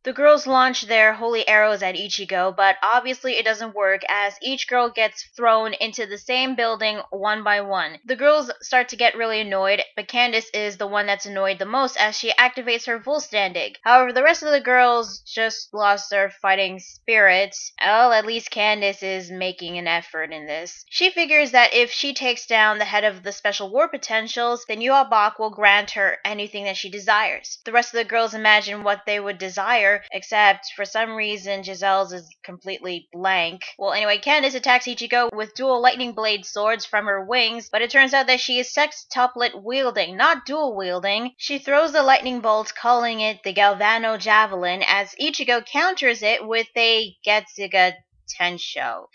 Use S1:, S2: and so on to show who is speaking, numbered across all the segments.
S1: The girls launch their holy arrows at Ichigo, but obviously it doesn't work as each girl gets thrown into the same building one by one. The girls start to get really annoyed, but Candace is the one that's annoyed the most as she activates her Vollständig. However, the rest of the girls just lost their fighting spirit. Well, at least Candace is making an effort in this. She figures that if she takes down the head of the special war potentials, then Yhwach will grant her anything that she desires. The rest of the girls imagine what they would desire, except for some reason Giselle's is completely blank. Well, anyway, Candace attacks Ichigo with dual lightning blade swords from her wings, but it turns out that she is sextuplet wielding, not dual wielding. She throws the lightning bolt, calling it the Galvano Javelin, as Ichigo counters it with a Getsuga Tensho.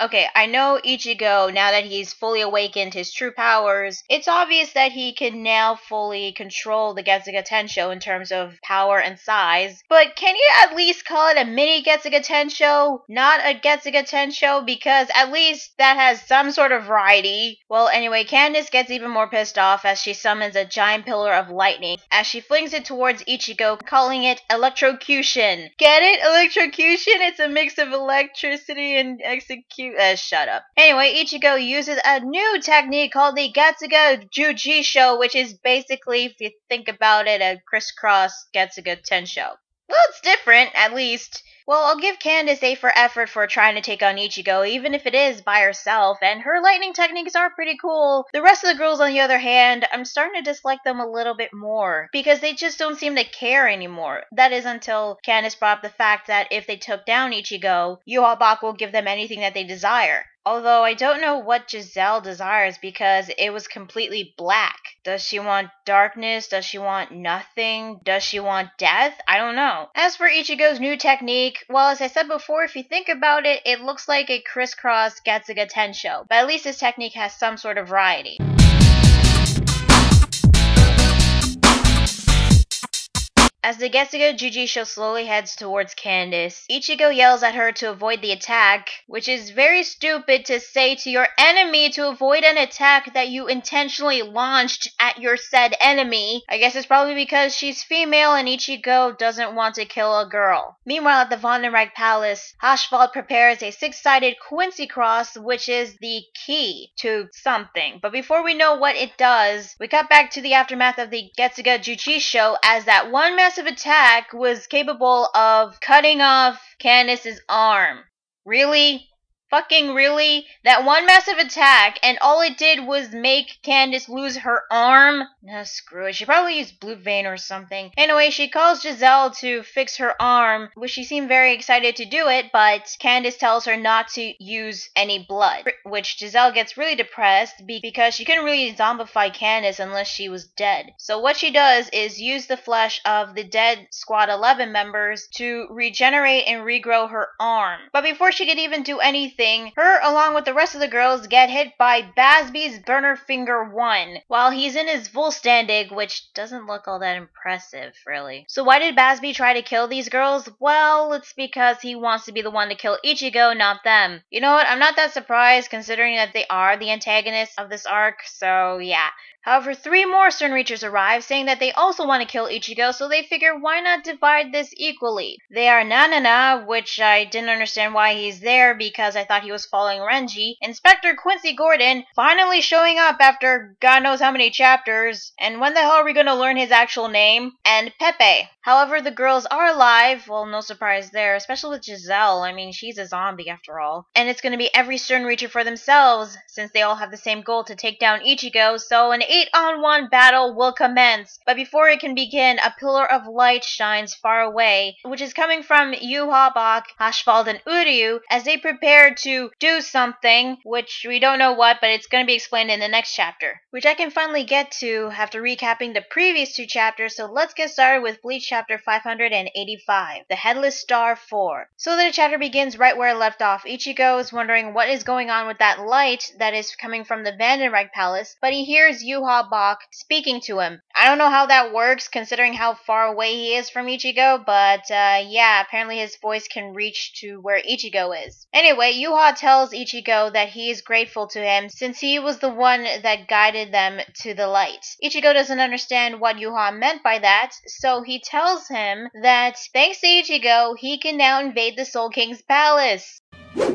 S1: Okay, I know Ichigo, now that he's fully awakened his true powers, it's obvious that he can now fully control the Getsuga Tensho in terms of power and size, but can you at least call it a mini Getsuga Tensho, not a Getsuga Tensho, because at least that has some sort of variety. Well, anyway, Candace gets even more pissed off as she summons a giant pillar of lightning, as she flings it towards Ichigo, calling it Electrocution. Get it? Electrocution? It's a mix of electricity and execute. Shut up. Anyway, Ichigo uses a new technique called the Getsuga Jujisho, which is basically, if you think about it, a crisscross Getsuga Tensho. Well, it's different, at least. Well, I'll give Candace A for effort for trying to take on Ichigo, even if it is by herself, and her lightning techniques are pretty cool. The rest of the girls, on the other hand, I'm starting to dislike them a little bit more, because they just don't seem to care anymore. That is until Candace brought up the fact that if they took down Ichigo, Yhwach will give them anything that they desire. Although I don't know what Giselle desires because it was completely black. Does she want darkness? Does she want nothing? Does she want death? I don't know. As for Ichigo's new technique, well, as I said before, if you think about it, it looks like a crisscross Getsuga Tensho. But at least his technique has some sort of variety. As the Getsuga Jujisho slowly heads towards Candace, Ichigo yells at her to avoid the attack, which is very stupid to say to your enemy to avoid an attack that you intentionally launched at your said enemy. I guess it's probably because she's female and Ichigo doesn't want to kill a girl. Meanwhile, at the Vandenreich Palace, Haschwald prepares a six-sided Quincy cross, which is the key to something. But before we know what it does, we cut back to the aftermath of the Getsuga Jujisho as that one massive attack was capable of cutting off Candace's arm. Really? Fucking really? That one massive attack, and all it did was make Candace lose her arm? Nah, screw it. She probably used Blue Vein or something. Anyway, she calls Giselle to fix her arm, which she seemed very excited to do it, but Candace tells her not to use any blood, which Giselle gets really depressed because she couldn't really zombify Candace unless she was dead. So what she does is use the flesh of the dead Squad 11 members to regenerate and regrow her arm. But before she could even do anything, her, along with the rest of the girls, get hit by Basby's Burner Finger 1 while he's in his Vollständig, which doesn't look all that impressive, really. So why did Basby try to kill these girls? Well, it's because he wants to be the one to kill Ichigo, not them. You know what? I'm not that surprised considering that they are the antagonists of this arc, so yeah. However, 3 more Sternritters arrive, saying that they also want to kill Ichigo, so they figure why not divide this equally. They are Nanana, which I didn't understand why he's there because I thought he was following Renji, Inspector Quincy Gordon, finally showing up after God knows how many chapters, and when the hell are we going to learn his actual name? And Pepe. However, the girls are alive, well, no surprise there, especially with Giselle. I mean, she's a zombie after all. And it's going to be every Sternritter for themselves, since they all have the same goal to take down Ichigo, so an 8-on-1 battle will commence. But before it can begin, a pillar of light shines far away, which is coming from Yhwach, Haschwald, and Uryu, as they prepare to do something, which we don't know what, but it's going to be explained in the next chapter, which I can finally get to after recapping the previous 2 chapters, so let's get started with Bleach chapter 585, The Headless Star 4. So the chapter begins right where it left off. Ichigo is wondering what is going on with that light that is coming from the Vandenreich Palace, but he hears Yhwach Yhwach Bach speaking to him. I don't know how that works considering how far away he is from Ichigo, but yeah, apparently his voice can reach to where Ichigo is. Anyway, Yhwach tells Ichigo that he is grateful to him since he was the one that guided them to the light. Ichigo doesn't understand what Yhwach meant by that, so he tells him that thanks to Ichigo, he can now invade the Soul King's palace.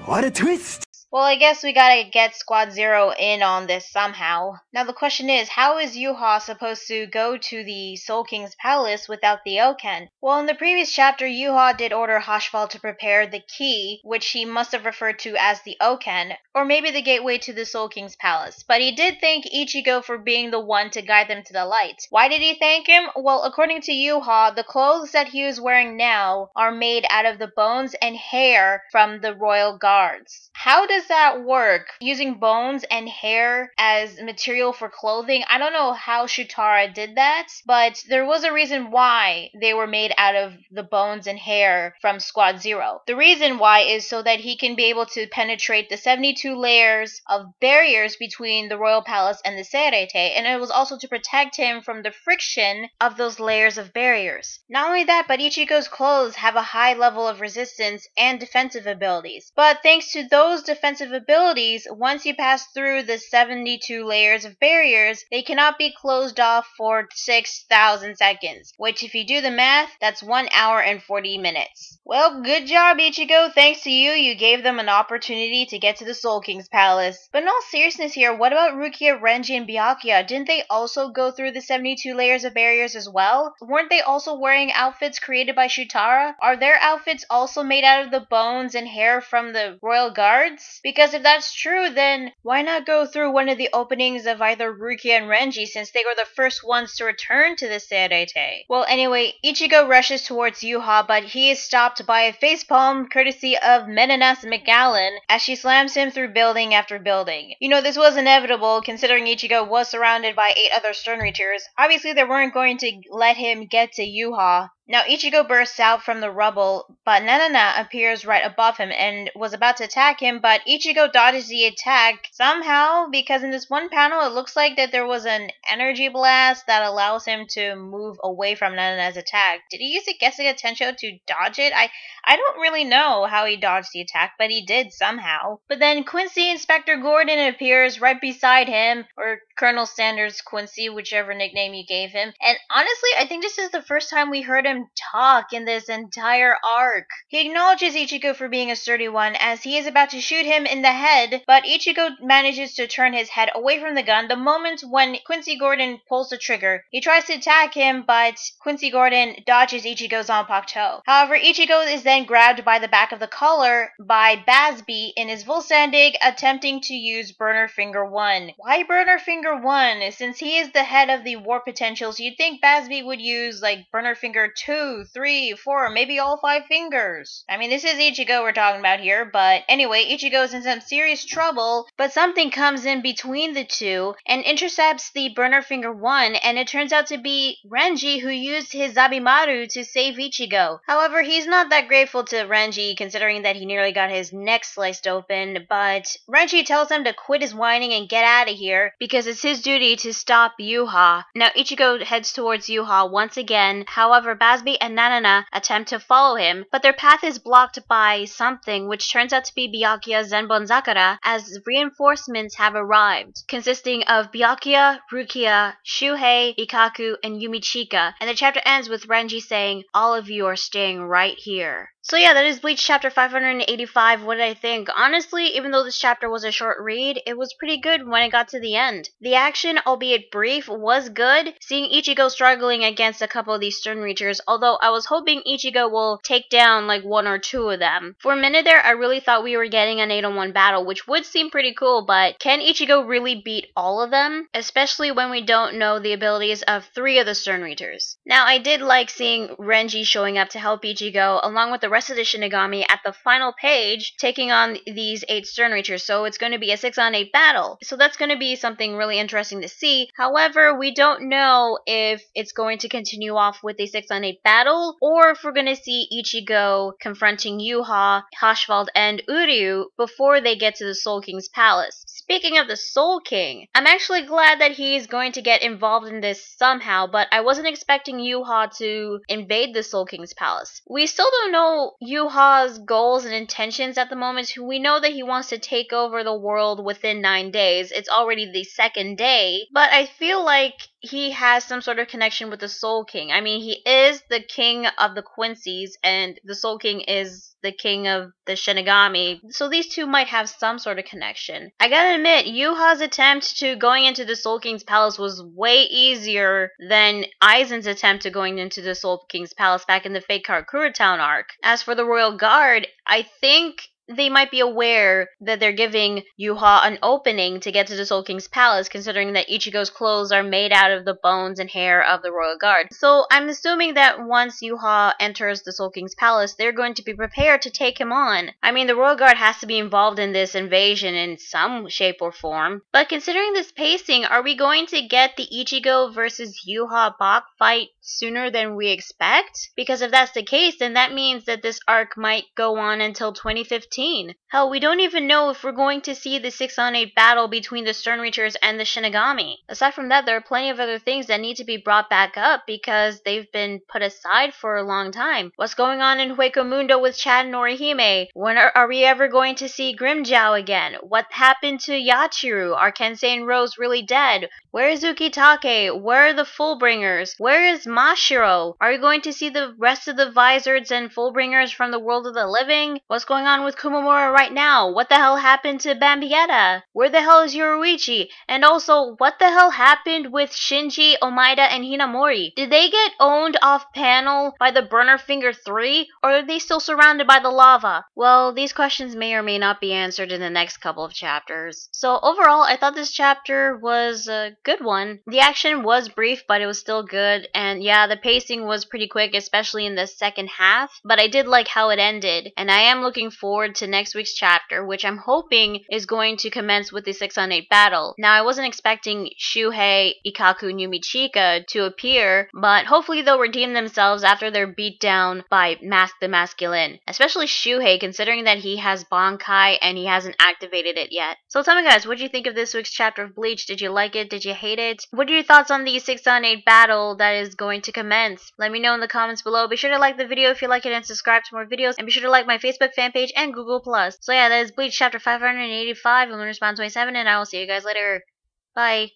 S2: What a twist!
S1: Well, I guess we gotta get Squad Zero in on this somehow. Now the question is, how is Yhwach supposed to go to the Soul King's palace without the Ouken? Well, in the previous chapter, Yhwach did order Haschwald to prepare the key, which he must have referred to as the Ouken, or maybe the gateway to the Soul King's palace. But he did thank Ichigo for being the one to guide them to the light. Why did he thank him? Well, according to Yhwach, the clothes that he is wearing now are made out of the bones and hair from the royal guards. How does that work? Using bones and hair as material for clothing? I don't know how Shutara did that, but there was a reason why they were made out of the bones and hair from Squad Zero. The reason why is so that he can be able to penetrate the 72 layers of barriers between the royal palace and the Sternritters, and it was also to protect him from the friction of those layers of barriers. Not only that, but Ichigo's clothes have a high level of resistance and defensive abilities. But thanks to those defensive abilities, once you pass through the 72 layers of barriers, they cannot be closed off for 6,000 seconds, which if you do the math, that's 1 hour and 40 minutes. Well, good job Ichigo, thanks to you, you gave them an opportunity to get to the Soul King's palace. But in all seriousness here, what about Rukia, Renji, and Byakuya? Didn't they also go through the 72 layers of barriers as well? Weren't they also wearing outfits created by Shutara? Are their outfits also made out of the bones and hair from the royal guards? Because if that's true, then why not go through one of the openings of either Rukia and Renji since they were the first ones to return to the Sternritters? Well, anyway, Ichigo rushes towards Yhwach, but he is stopped by a facepalm courtesy of Menanas McGallen as she slams him through building after building. You know, this was inevitable considering Ichigo was surrounded by 8 other Sternritters. Obviously, they weren't going to let him get to Yhwach. Now Ichigo bursts out from the rubble, but Nanana appears right above him and was about to attack him, but Ichigo dodges the attack somehow because in this one panel it looks like that there was an energy blast that allows him to move away from Nanana's attack. Did he use a Gesuga Tensho to dodge it? I don't really know how he dodged the attack, but he did somehow. But then Quincy Inspector Gordon appears right beside him, or Colonel Sanders Quincy, whichever nickname you gave him, and honestly I think this is the first time we heard him talk in this entire arc. He acknowledges Ichigo for being a sturdy one as he is about to shoot him in the head, but Ichigo manages to turn his head away from the gun the moment when Quincy Gordon pulls the trigger. He tries to attack him, but Quincy Gordon dodges Ichigo's Zanpakuto. However, Ichigo is then grabbed by the back of the collar by Basby in his Volsandig attempting to use Burner Finger 1. Why Burner Finger 1? Since he is the head of the war potentials, you'd think Basby would use like Burner Finger 2, 3, 4, maybe all 5 fingers. I mean, this is Ichigo we're talking about here, but anyway, Ichigo's in some serious trouble, but something comes in between the two and intercepts the Burner Finger 1, and it turns out to be Renji who used his Zabimaru to save Ichigo. However, he's not that grateful to Renji considering that he nearly got his neck sliced open, but Renji tells him to quit his whining and get out of here because it's his duty to stop Yhwach. Now Ichigo heads towards Yhwach once again, however Basby and Nanana attempt to follow him, but their path is blocked by something which turns out to be Byakuya Zenbonzakura as reinforcements have arrived, consisting of Byakuya, Rukia, Shuuhei, Ikakau, and Yumichika, and the chapter ends with Renji saying, "All of you are staying right here." So yeah, that is Bleach chapter 585. What did I think? Honestly, even though this chapter was a short read, it was pretty good when it got to the end. The action, albeit brief, was good, seeing Ichigo struggling against a couple of these Sternritters, although I was hoping Ichigo will take down like 1 or 2 of them. For a minute there, I really thought we were getting an 8-on-1 battle, which would seem pretty cool, but can Ichigo really beat all of them? Especially when we don't know the abilities of 3 of the Sternritters. Now, I did like seeing Renji showing up to help Ichigo, along with the rest of the Shinigami at the final page, taking on these 8 Sternritters, so it's going to be a 6-on-8 battle. So that's going to be something really interesting to see. However, we don't know if it's going to continue off with a 6-on-8 battle, or if we're going to see Ichigo confronting Yhwach, Haschwald, and Uryu before they get to the Soul King's palace. speaking of the Soul King, I'm actually glad that he's going to get involved in this somehow, but I wasn't expecting Yhwach to invade the Soul King's palace. We still don't know Yhwach's goals and intentions at the moment. We know that he wants to take over the world within 9 days. It's already the second day, but I feel like he has some sort of connection with the Soul King. I mean, he is the king of the Quincy's, and the Soul King is the king of the Shinigami, so these two might have some sort of connection. I gotta admit, Yhwach's attempt to going into the Soul King's palace was way easier than Aizen's attempt to going into the Soul King's palace back in the Fake Karakura Town arc. As for the Royal Guard, I think they might be aware that they're giving Yhwach an opening to get to the Soul King's palace, considering that Ichigo's clothes are made out of the bones and hair of the Royal Guard. So I'm assuming that once Yhwach enters the Soul King's palace, they're going to be prepared to take him on. I mean, the Royal Guard has to be involved in this invasion in some shape or form. But considering this pacing, are we going to get the Ichigo versus Yhwach Bach fight sooner than we expect? Because if that's the case, then that means that this arc might go on until 2015. Hell, we don't even know if we're going to see the 6-on-8 battle between the Sternritters and the Shinigami. Aside from that, there are plenty of other things that need to be brought back up because they've been put aside for a long time. What's going on in Hueco Mundo with Chad and Orihime? When are we ever going to see Grimmjow again? What happened to Yachiru? Are Kensei and Rose really dead? Where is Ukitake? Where are the Fullbringers? Where is Mashiro? Are we going to see the rest of the Vizards and Fullbringers from the world of the living? What's going on with Kumamura right now? What the hell happened to Bambietta? Where the hell is Yoruichi? And also, what the hell happened with Shinji, Omaida, and Hinamori? Did they get owned off panel by the Burner Finger 3? Or are they still surrounded by the lava? Well, these questions may or may not be answered in the next couple of chapters. So overall, I thought this chapter was a good one. The action was brief, but it was still good. And yeah, the pacing was pretty quick, especially in the second half. But I did like how it ended. And I am looking forward to next week's chapter, which I'm hoping is going to commence with the 6-on-8 battle. Now, I wasn't expecting Shuuhei, Ikakau, and Yumichika to appear, but hopefully they'll redeem themselves after they're beat down by Mask the Masculine. Especially Shuuhei, considering that he has Bankai and he hasn't activated it yet. So tell me guys, what do you think of this week's chapter of Bleach? Did you like it? Did you hate it? What are your thoughts on the 6-on-8 battle that is going to commence? Let me know in the comments below. Be sure to like the video if you like it and subscribe to more videos. And be sure to like my Facebook fan page and Google+. So yeah, that is Bleach chapter 585. I'm Respawn 27, and I will see you guys later. Bye.